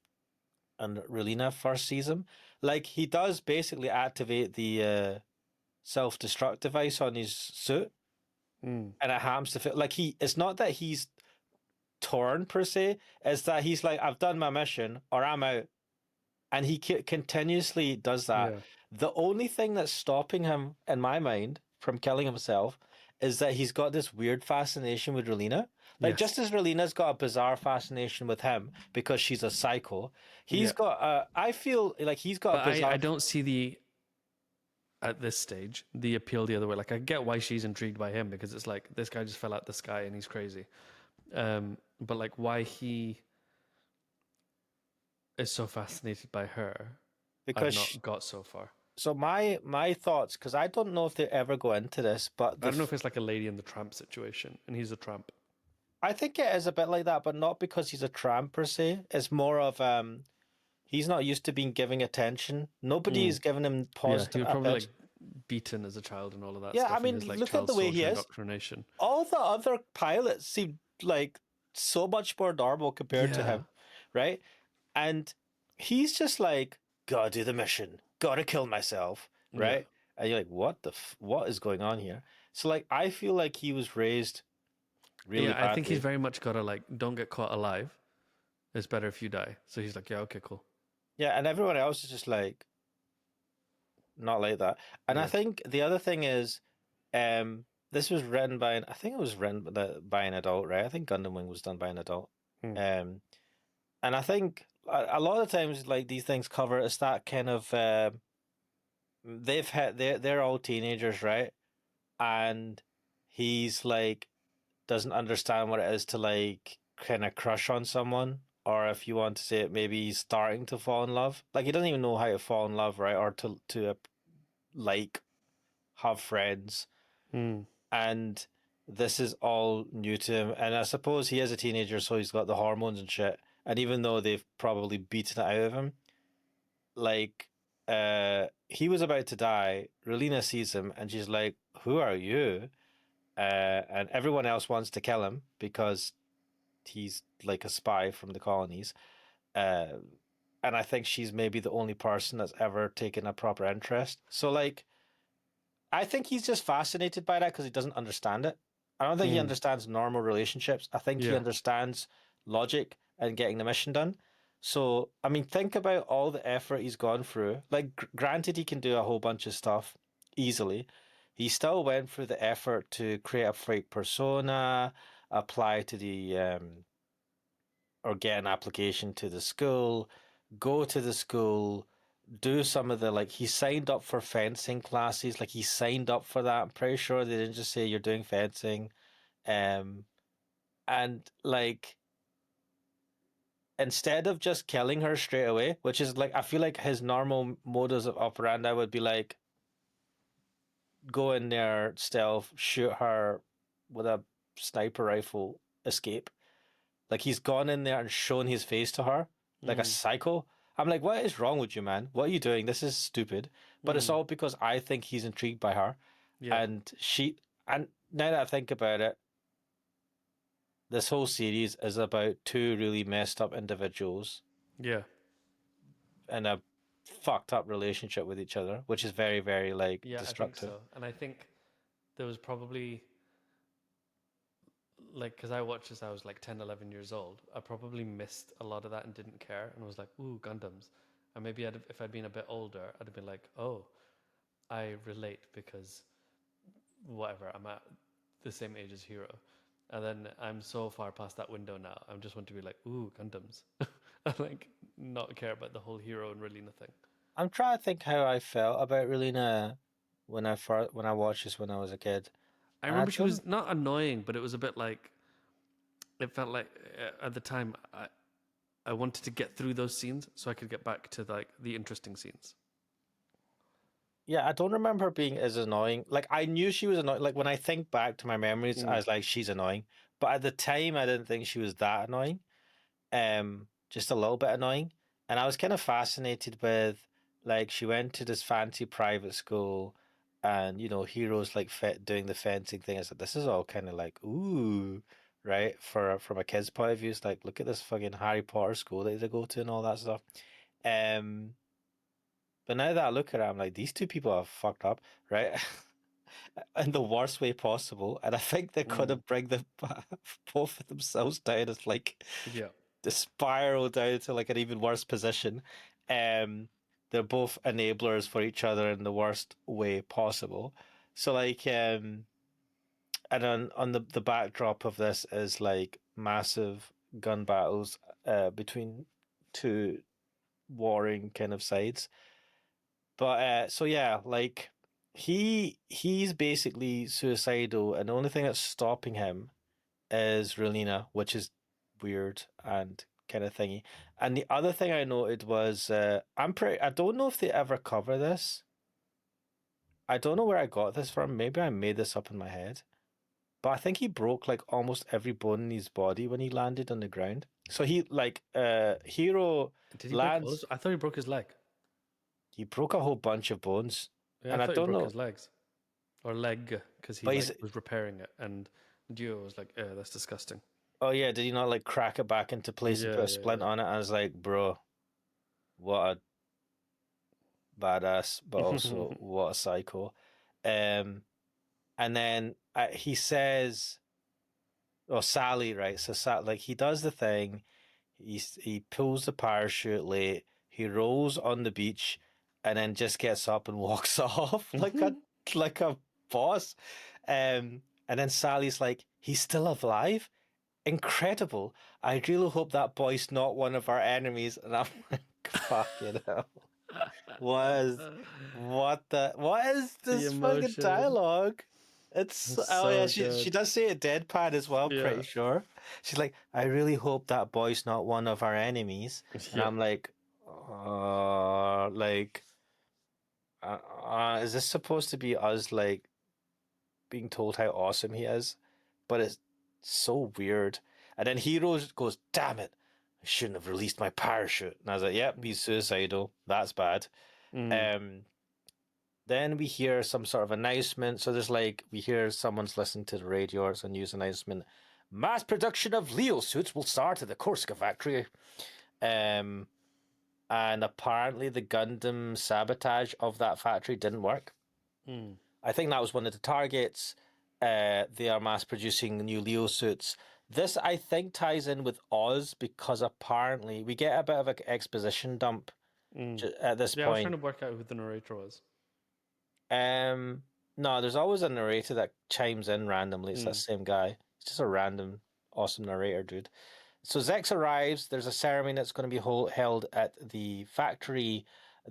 and Relina first sees him. Like he does basically activate the self-destruct device on his suit, Hmm. and it happens to fit. Like it's not that he's torn per se, is that he's like, I've done my mission or I'm out. And he continuously does that. Yeah. The only thing that's stopping him, in my mind, from killing himself is that he's got this weird fascination with Relina. Like, just Yes. as Relina's got a bizarre fascination with him because she's a psycho, he's Yeah. got I feel like he's got a But I bizarre. don't see the, at this stage, the appeal the other way. Like I get why she's intrigued by him because it's like this guy just fell out the sky and he's crazy. But like why he is so fascinated by her, I've Because not got so far. so my thoughts, because I don't know if they ever go into this, but I don't know if it's like a Lady and the Tramp situation, and he's a tramp. I think it is a bit like that, but not because he's a tramp per se. It's more of he's not used to being giving attention. Nobody Mm. is giving him Yeah, he positive was probably like attention. beaten as a child and all of that Yeah, I stuff in mean, his like look at child the way he soldier is. indoctrination. All the other pilots seem like so much more normal compared to Yeah, him, right? And he's just like, gotta do the mission, gotta kill myself, yeah, right? And you're like, what is going on here? So like, I feel like he was raised really yeah. I think he's badly. very much got to like, don't get caught alive. It's better if you die. So he's like, yeah, okay, cool. Yeah, and everyone else is just like, not like that. And I Yeah. think the other thing is, this was written by I think it was written by an adult, right? I think Gundam Wing was done by an adult. Mm. Um, and I think a lot of times, like these things cover, it's that kind of they're all teenagers, right? And he's like doesn't understand what it is to like kind of crush on someone or if you want to say it, maybe he's starting to fall in love. Like he doesn't even know how to fall in love, right? Or to like have friends, Mm. and this is all new to him. And I suppose he is a teenager, so he's got the hormones and shit. And even though they've probably beaten it out of him, like he was about to die. Relina sees him and she's like, "Who are you?" And everyone else wants to kill him because he's like a spy from the colonies. Uh, and I think she's maybe the only person that's ever taken a proper interest. So like, I think he's just fascinated by that because he doesn't understand it. I don't think he Mm. understands normal relationships. I think he Yeah. understands logic and getting the mission done. So, I mean, think about all the effort he's gone through. Like, granted, he can do a whole bunch of stuff easily. He still went through the effort to create a fake persona, apply to the or get an application to the school, go to the school, do some of the like he signed up for fencing classes, like he signed up for that. I'm pretty sure they didn't just say you're doing fencing. Um and like instead of just killing her straight away, which is like I feel like his normal modus of operandi would be like go in there, stealth, shoot her with a sniper rifle, escape. Like he's gone in there and shown his face to her like a Mm. psycho. I'm like, what is wrong with you, man? What are you doing? This is stupid. But it's Mm. all because I think he's intrigued by her. Yeah. And and now that I think about it, this whole series is about two really messed up individuals Yeah. in a fucked up relationship with each other, which is very, very like Yeah, I think destructive. so. And I think there was probably like because I watched this, I was like 10, 11 years old. I probably missed a lot of that and didn't care and was like, ooh, Gundams. And maybe if I'd been a bit older, I'd have been like, oh, I relate because whatever, I'm at the same age as Hero. And then I'm so far past that window now. I just want to be like, ooh, Gundams. And like not care about the whole Hero and Relina thing. I'm trying to think how I felt about Relina when I watched this when I was a kid. I And I remember she don't was not annoying, but it was a bit like it felt like at the time I wanted to get through those scenes so I could get back to like the interesting scenes. Yeah, I don't remember her being as annoying. Like I knew she was annoying. Like when I think back to my memories, I Mm. was like, she's annoying. But at the time, I didn't think she was that annoying. Just a little bit annoying. And I was kind of fascinated with like she went to this fancy private school, and heroes like doing the fencing thing. I said, this is all kind of like ooh, right? From a kid's point of view, it's like look at this fucking Harry Potter school that they go to and all that stuff. Um. But now that I look at it, I'm like, these two people are fucked up, right? In the worst way possible. And I think they're gonna Mm. bring them both of themselves down as like Yeah. the spiral down to like an even worse position. Um, they're both enablers for each other in the worst way possible. So like, and on the backdrop of this is like massive gun battles between two warring kind of sides. But so yeah, like he's basically suicidal, and the only thing that's stopping him is Relina, which is weird and kind of thingy. And the other thing I noted was I don't know if they ever cover this. I don't know where I got this from. Maybe I made this up in my head. But I think he broke like almost every bone in his body when he landed on the ground. So he like Hero Did he break all lands, his? I thought he broke his leg. he broke a whole bunch of bones. Yeah, I And I thought he don't broke know, his legs or leg because he but like he's was repairing it, and Duo was like, that's disgusting." oh yeah, did he not like crack it back into place and put Yeah, a yeah, splint yeah. on it? I was like, bro, what a badass, but also what a psycho. Um, and then he says, "Oh, Sally, right?" So like he does the thing. He pulls the parachute late. He rolls on the beach, and then just gets up and walks off like a boss. And then Sally's like, "He's still alive." Incredible. I really hope that boy's not one of our enemies. And I'm like, fucking hell. What is what is The this fucking emotion. dialogue? It's It's oh yeah, so she good. does say it deadpan as well. I'm Yeah. pretty sure. She's like, I really hope that boy's not one of our enemies, and Yeah. I'm like, like, is this supposed to be us like being told how awesome he is? But it's so weird. And then Hero goes, "Damn it, I shouldn't have released my parachute." And I was like, "Yep, he's suicidal. That's bad." Mm. Um, Then we hear some sort of announcement. So there's like we hear someone's listening to the radio or it's a news announcement. Mass production of Leo suits will start at the Corsica factory. Um, and apparently the Gundam sabotage of that factory didn't work. Mm. I think that was one of the targets. They are mass producing new Leo suits. This I think ties in with Oz because apparently we get a bit of an exposition dump Mm. at this Yeah, I was trying point. to work out who the narrator was. Um, no, there's always a narrator that chimes in randomly. It's that Mm. same guy. It's just a random, awesome narrator, dude. So Zex arrives. There's a ceremony that's going to be held at the factory.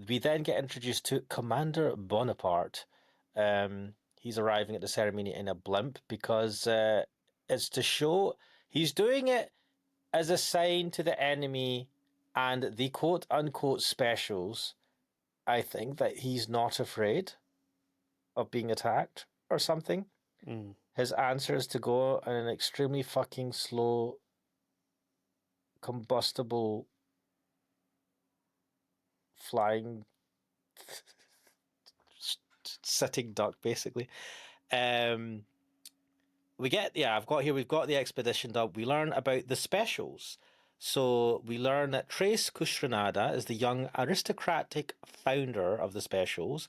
We then get introduced to Commander Bonaparte. He's arriving at the ceremony in a blimp because it's to show he's doing it as a sign to the enemy and the quote unquote specials. I think that he's not afraid of being attacked or something. Mm. His answer is to go in an extremely fucking slow, combustible, flying, sitting duck, basically. Um, I've got here, we've got the expedition done. We learn about the specials. So we learn that Trace Kusranada is the young aristocratic founder of the specials.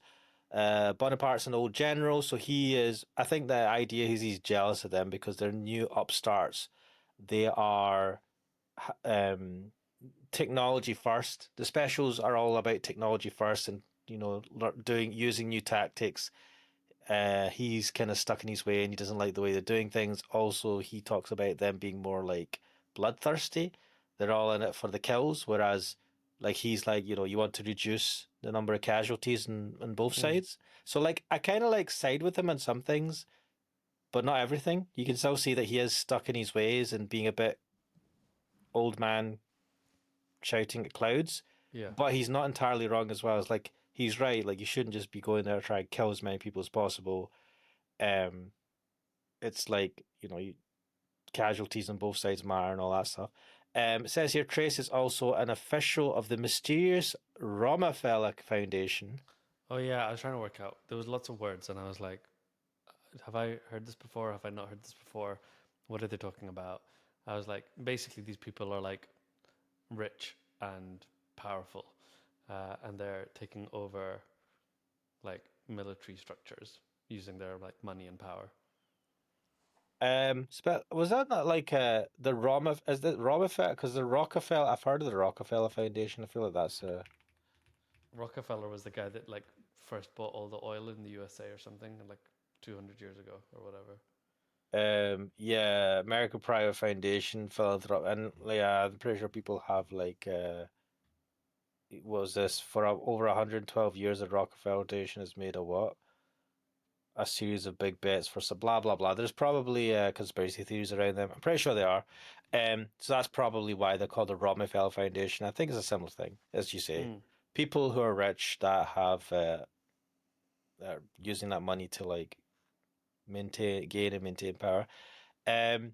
Bonaparte's an old general, so he is. I think the idea is he's jealous of them because they're new upstarts. They are um, technology first. The specials are all about technology first, and using new tactics. He's kind of stuck in his way, and he doesn't like the way they're doing things. Also, he talks about them being more like bloodthirsty. They're all in it for the kills, whereas like he's like, you want to reduce the number of casualties on both Mm. sides. So like I kind of like side with him on some things, but not everything. You can still see that he is stuck in his ways and being a bit old man shouting at clouds. Yeah. But he's not entirely wrong as well. It's like he's right. Like you shouldn't just be going there to try and kill as many people as possible. Um, it's like casualties on both sides matter and all that stuff. It says here Trace is also an official of the mysterious Rockefeller Foundation. Oh yeah, I was trying to work out. There was lots of words, and I was like, "Have I heard this before? Have I not heard this before? What are they talking about?" I was like, basically, these people are like rich and powerful, and they're taking over like military structures using their like money and power. Was that not like the Roma? Is that Rockefeller? Because the Rockefeller, I've heard of the Rockefeller Foundation. I feel like that's Rockefeller was the guy that like first bought all the oil in the USA or something like 200 years ago or whatever. yeah, American Private Foundation philanthropy, and yeah, I'm pretty sure people have like was this for over 112 years? The Rockefeller Foundation has made a what? A series of big bets for some blah blah blah. There's probably conspiracy theories around them. I'm pretty sure they are. So that's probably why they're called the Rockefeller Foundation. I think it's a similar thing, as you say. Mm. People who are rich that have are using that money to like gain and maintain power. Um,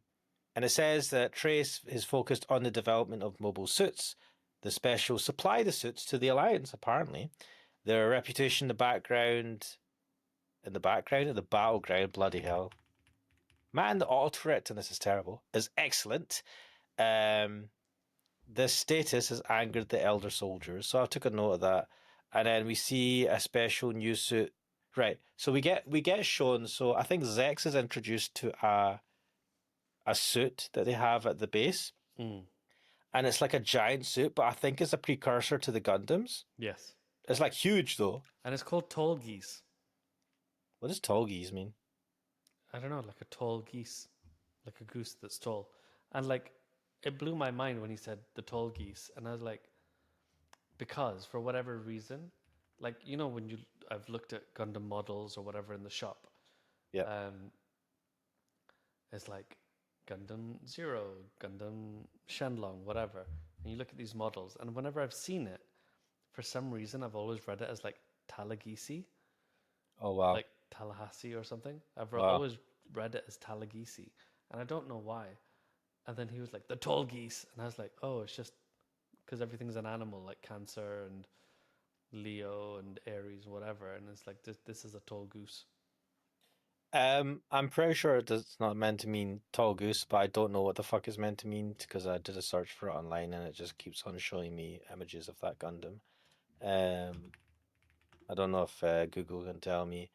and it says that Trace is focused on the development of mobile suits. The special supply the suits to the Alliance. Apparently, their reputation, in the background of the battleground, bloody hell. Man, the auto-correct and this is terrible, is excellent. Um, this status has angered the elder soldiers, so I took a note of that. And then we see a special new suit. Right, so we get shown. So I think Zex is introduced to a suit that they have at the base, Mm. and it's like a giant suit, but I think it's a precursor to the Gundams. Yes, It's like huge though. and it's called tall geese. What does tall geese mean? I don't know, like a tall geese, like a goose that's tall, and like it blew my mind when he said the tall geese, and I was like, because for whatever reason, like when I've looked at Gundam models or whatever in the shop, Yeah. Is like Gundam Zero, Gundam Shenlong, whatever. And you look at these models, and whenever I've seen it, for some reason, I've always read it as like Talagisi, Oh wow. like Tallahassee or something. I've Wow. always read it as Talagisi, and I don't know why. And then he was like, the tall geese. And I was like, oh, it's just because everything's an animal, like Cancer and Leo and Aries, whatever. And it's like, this is a tall goose. I'm pretty sure it's not meant to mean tall goose, but I don't know what the fuck it's meant to mean because I did a search for it online and it just keeps on showing me images of that Gundam. Um, I don't know if Google can tell me.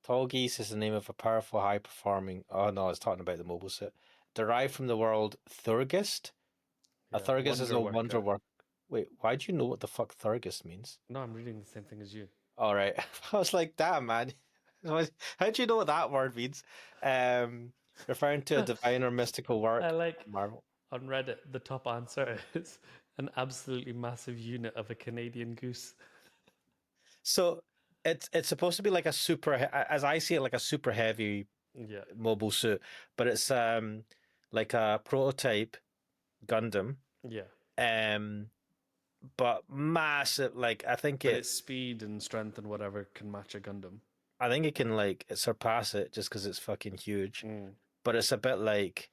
Tall Geese is the name of a powerful, high-performing. Oh no, it's talking about the mobile suit. Derived from the word Thurgist. A Yeah, Thurgist is wonder a wonder worker. work. Wait, why do you know what the fuck Thurgist means? No, I'm reading the same thing as you. All right, I was like, damn man, how do you know what that word means? Um, referring to a divine or mystical I work. like Marvel. on Reddit, the top answer is an absolutely massive unit of a Canadian goose. So it's supposed to be like a super, as I see it, like a super heavy Yeah, mobile suit, but it's like a prototype Gundam. yeah. Um, but massive. Like But its speed and strength and whatever can match a Gundam. I think it can like surpass it just because it's fucking huge. Mm. But it's a bit like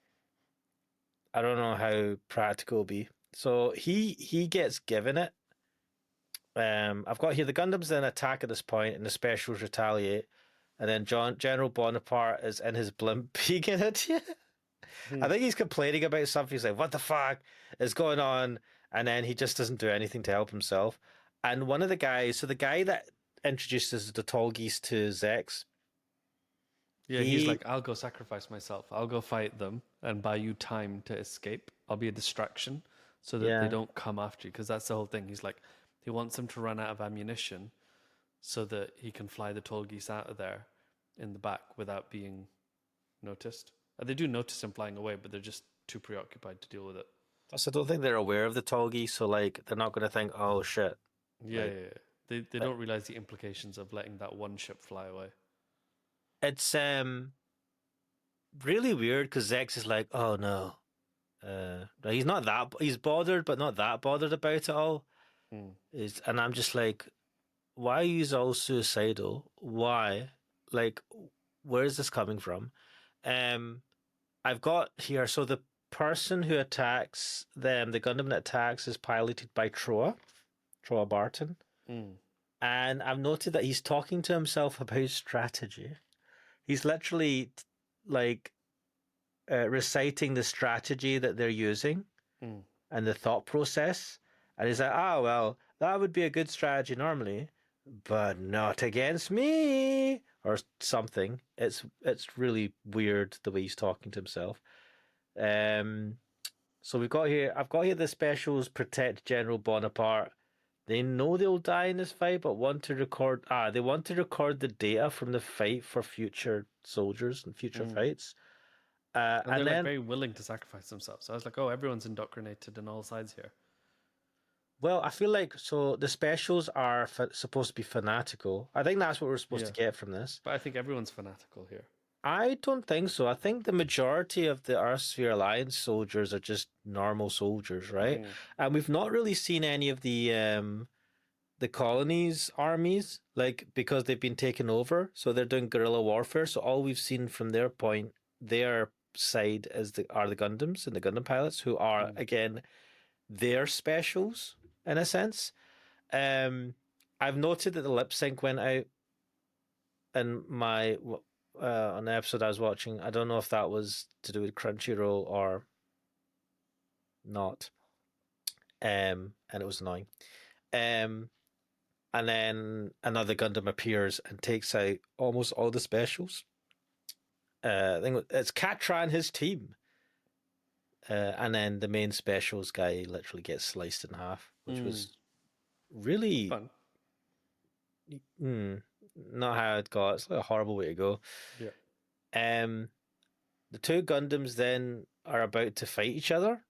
I don't know how practical it'll be. So he gets given it. I've got here the Gundams then attack at this point, and the specials retaliate, and then General Bonaparte is in his blimp peeking at you. I think he's complaining about something. He's like, "What the fuck is going on?" And then he just doesn't do anything to help himself. And one of the guys, so the guy that introduces the tall geese to Zex, Yeah, he's he like, I'll go sacrifice myself. I'll go fight them and buy you time to escape. I'll be a distraction so that they yeah. don't come after you. Because that's the whole thing. He's like, he wants them to run out of ammunition so that he can fly the tall geese out of there in the back without being noticed. They do notice him flying away, but they're just too preoccupied to deal with it. Plus, I don't think they're aware of the tall geese, so like they're not going to think, "Oh shit!" Yeah, Like, yeah, yeah. They like don't realize the implications of letting that one ship fly away. it's really weird because Zex is like, "Oh no." He's not that he's bothered, but not that bothered about it all. Mm. Is and I'm just like, why are you all suicidal? Why? Like, where is this coming from? Um, I've got here. So the person who attacks them, the Gundam that attacks, is piloted by Troa Barton, Mm. and I've noted that he's talking to himself about strategy. He's literally like reciting the strategy that they're using Mm. and the thought process. And he's like, oh, well, that would be a good strategy normally, but not against me or something. It's really weird the way he's talking to himself. Um, so I've got here the specials protect General Bonaparte. They know they'll die in this fight, but they want to record the data from the fight for future soldiers and future Mm. fights. And they're And like then very willing to sacrifice themselves. So I was like, oh, everyone's indoctrinated on all sides here. Well, I feel like so the specials are supposed to be fanatical. I think that's what we're supposed Yeah. to get from this. But I think everyone's fanatical here. I don't think so. I think the majority of the Earthsphere Alliance soldiers are just normal soldiers, right? Mm. And we've not really seen any of the colonies' armies, like because they've been taken over, so they're doing guerrilla warfare. So all we've seen from their side is the Gundams and the Gundam pilots, who are Mm. again their specials in a sense. Um, I've noted that the lip sync went out in my on the episode I was watching. I don't know if that was to do with Crunchyroll or not. And it was annoying. Um, and then another Gundam appears and takes out almost all the specials. I think it's Katra and his team. And then the main specials guy literally gets sliced in half, which Mm. was really Fun. not how it got. It's like a horrible way to go. Yeah. Um, the two Gundams then are about to fight each other.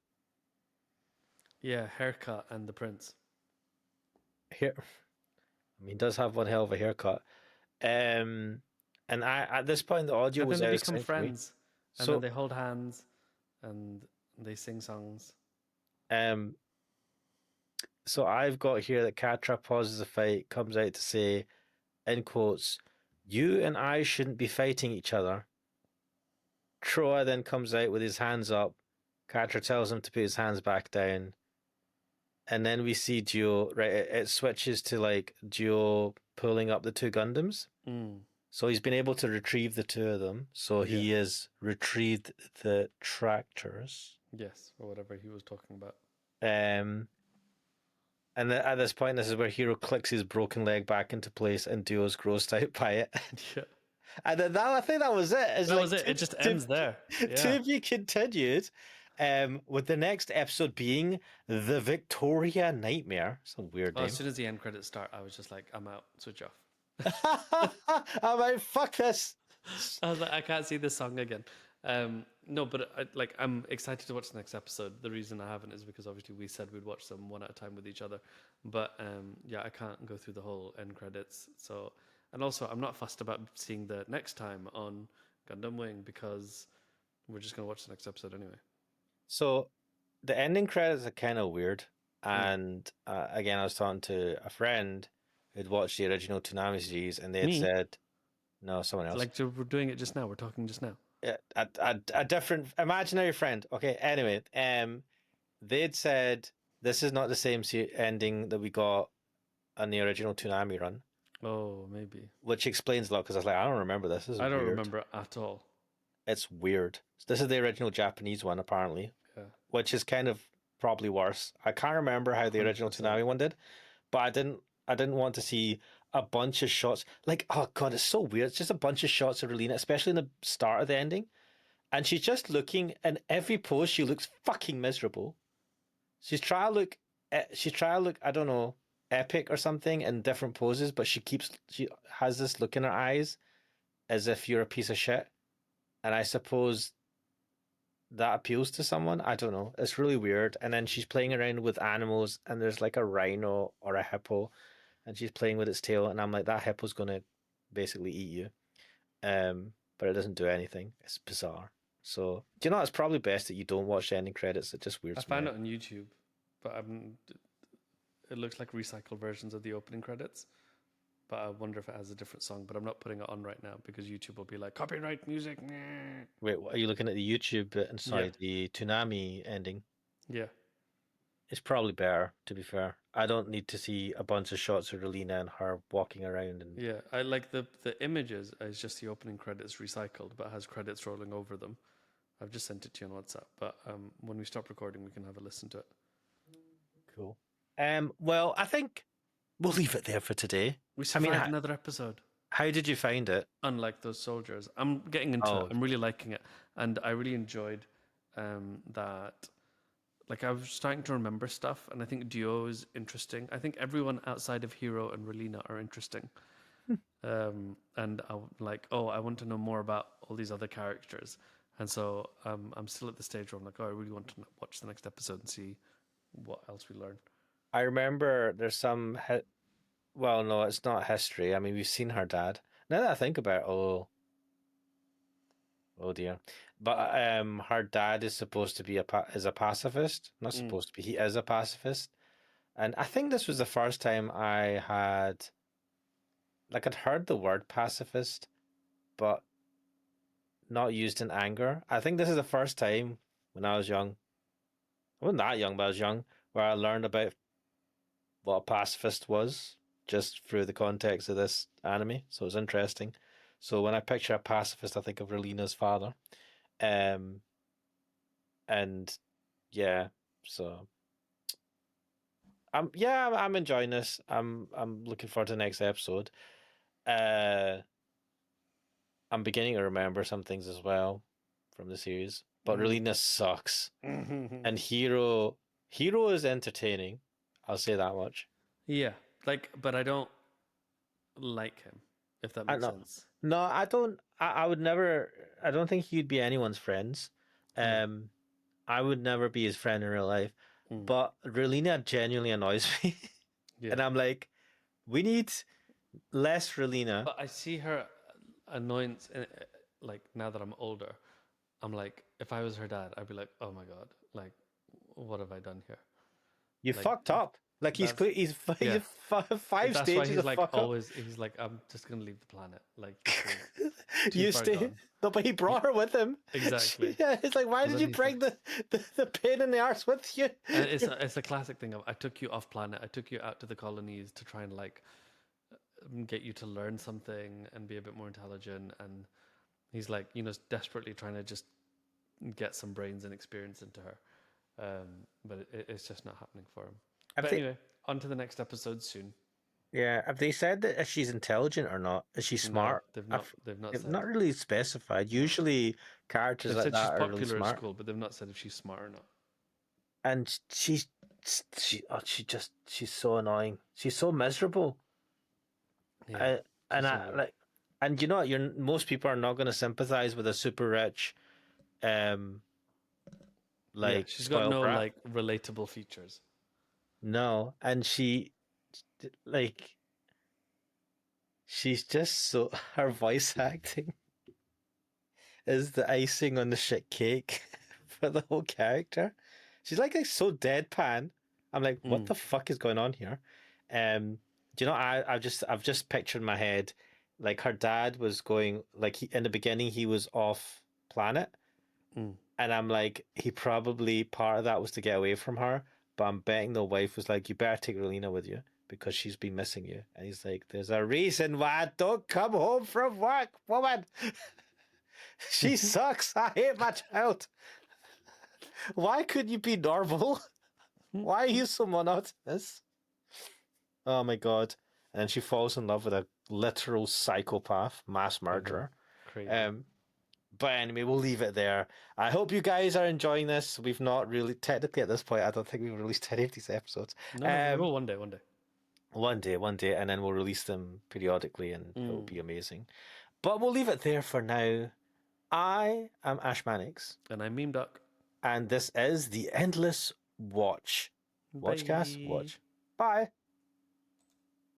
Yeah, haircut and the prince. Here, I mean, he does have one hell of a haircut. Um, And at this point, the audio And was then they out of become sync for me. friends, and then So, they hold hands, and they sing songs. um, so I've got here that Catra pauses the fight, comes out to say, in quotes, "You and I shouldn't be fighting each other." Troa then comes out with his hands up. Catra tells him to put his hands back down. And then we see Duo, right? It switches to like Duo pulling up the two Gundams. Mm. So he's been able to retrieve the two of them. So he has retrieved the tractors. Yes, or whatever he was talking about. Um, and at this point, this is where Hero clicks his broken leg back into place, and Duo's grossed out by it. Yeah. And then I think that was it. It's That like, was it. It just ends there. Yeah. To be continued. With the next episode being the Victoria Nightmare. It's a weird Oh, name. as soon as the end credits start, I was just like, I'm out. Switch off. I'm like, fuck this. I was like, I can't see this song again. No, but I'm excited to watch the next episode. The reason I haven't is because obviously we said we'd watch them one at a time with each other. But yeah, I can't go through the whole end credits. So, and also I'm not fussed about seeing the next time on Gundam Wing because we're just gonna watch the next episode anyway. So the ending credits are kind of weird. And again, I was talking to a friend who'd watched the original Toonami series, and they had Me? said, no, someone else. Like we're doing it just now. We're talking just now. A different imaginary friend. Okay, anyway, they'd said this is not the same ending that we got on the original Toonami run, Oh, maybe. which explains a lot because I was like, I don't remember this. This is I don't weird. remember at all. It's weird. This is the original Japanese one, apparently, which is kind of probably worse. I can't remember how the original 100%. Toonami one did, but I didn't want to see a bunch of shots. Like, oh god, it's so weird. It's just a bunch of shots of Relina, especially in the start of the ending, and she's just looking. In every pose, she looks fucking miserable. She's trying to look. I don't know, epic or something in different poses, but she has this look in her eyes, as if you're a piece of shit. And I suppose that appeals to someone. I don't know. It's really weird. And then she's playing around with animals, and there's like a rhino or a hippo, and she's playing with its tail, and I'm like, that hippo's gonna basically eat you. But it doesn't do anything. It's bizarre. So, do you know, it's probably best that you don't watch the ending credits. It just weirds I me found out. it on YouTube, but it looks like recycled versions of the opening credits. But I wonder if it has a different song. But I'm not putting it on right now because YouTube will be like copyright music. Nah. Wait, are you looking at the YouTube bit? And sorry, the Toonami ending. Yeah. It's probably better, to be fair. I don't need to see a bunch of shots of Relina and her walking around. And Yeah, I like the images is just the opening credits recycled, but has credits rolling over them. I've just sent it to you on WhatsApp. But when we stop recording, we can have a listen to it. Cool. Well, I think we'll leave it there for today. We survived another episode. How did you find it? Unlike those soldiers, I'm getting into it. I'm really liking it, and I really enjoyed that. Like, I was starting to remember stuff, and I think Duo is interesting. I think everyone outside of Hero and Relina are interesting. And I want to know more about all these other characters. And so I'm still at the stage where I'm like, I really want to watch the next episode and see what else we learn. I remember there's some. Well, no, it's not history. I mean, we've seen her dad. Now that I think about it, oh dear. But her dad is supposed to be a pacifist. Not supposed to be. He is a pacifist. And I think this was the first time I had, like, I'd heard the word pacifist, but not used in anger. I think this is the first time when I was young. I wasn't that young, but I was young, where I learned about what a pacifist was just through the context of this anime. So it was interesting. So when I picture a pacifist, I think of Relina's father. And yeah, so I'm enjoying this. I'm looking forward to the next episode. I'm beginning to remember some things as well from the series, but Relina sucks. And Hero is entertaining. I'll say that much. Yeah, but I don't like him, if that makes sense. No, I don't. I would never. I don't think he'd be anyone's friends. I would never be his friend in real life. But Relina genuinely annoys me, and I'm like, we need less Relina. But I see her annoyance, like now that I'm older, I'm like, if I was her dad, I'd be like, oh my god, like, what have I done here? You Like, fucked up. Like that's he's yeah. five That's why stages he's of like fuck up. always. He's like, I'm just gonna leave the planet. Like this is too You far stay. gone. No, but he He, brought her with him. exactly. Yeah, it's like, why But did then you he's like, bring the pain in the arse with you? and it's a classic thing of I took you off planet. I took you out to the colonies to try and like get you to learn something and be a bit more intelligent. And he's like, desperately trying to just get some brains and experience into her. But it's just not happening for him. Have But they, anyway, on to the next episode soon. yeah, have they said that if she's intelligent or not? Is she No, smart? they've not. They've not They've said. not really specified. No, Usually, characters they've like said she's that are really popular at smart, school, but they've not said if she's smart or not. and she's so annoying. She's so miserable. Yeah, I, and she's so I weird. like, and you know what? You're most people are not going to sympathize with a super rich, um, Yeah, like she's got spoiled no brat. like relatable features. No, and like she's just so her voice acting is the icing on the shit cake for the whole character. She's like so deadpan. I'm like, what Mm, the fuck is going on here? Do you know? I've just pictured in my head, like her dad was going like in the beginning he was off planet, mm. and I'm like he probably part of that was to get away from her, but I'm betting the wife was like, you better take Relina with you because she's been missing you, and he's like, there's a reason why I don't come home from work, woman. She sucks. I hate my child. Why couldn't you be normal? Why are you so monotonous? Oh my god. And then she falls in love with a literal psychopath, mass I know, murderer. crazy. Um, but anyway, we'll leave it there. I hope you guys are enjoying this. We've not really, technically at this point, I don't think we've released any of these episodes. No, we will one day, one day. One day, and then we'll release them periodically and it will Mm. be amazing. But we'll leave it there for now. I am Ashmanix. And I'm MemeDoc. And this is the Endless Watch. Watchcast? Bye. Watch. Bye.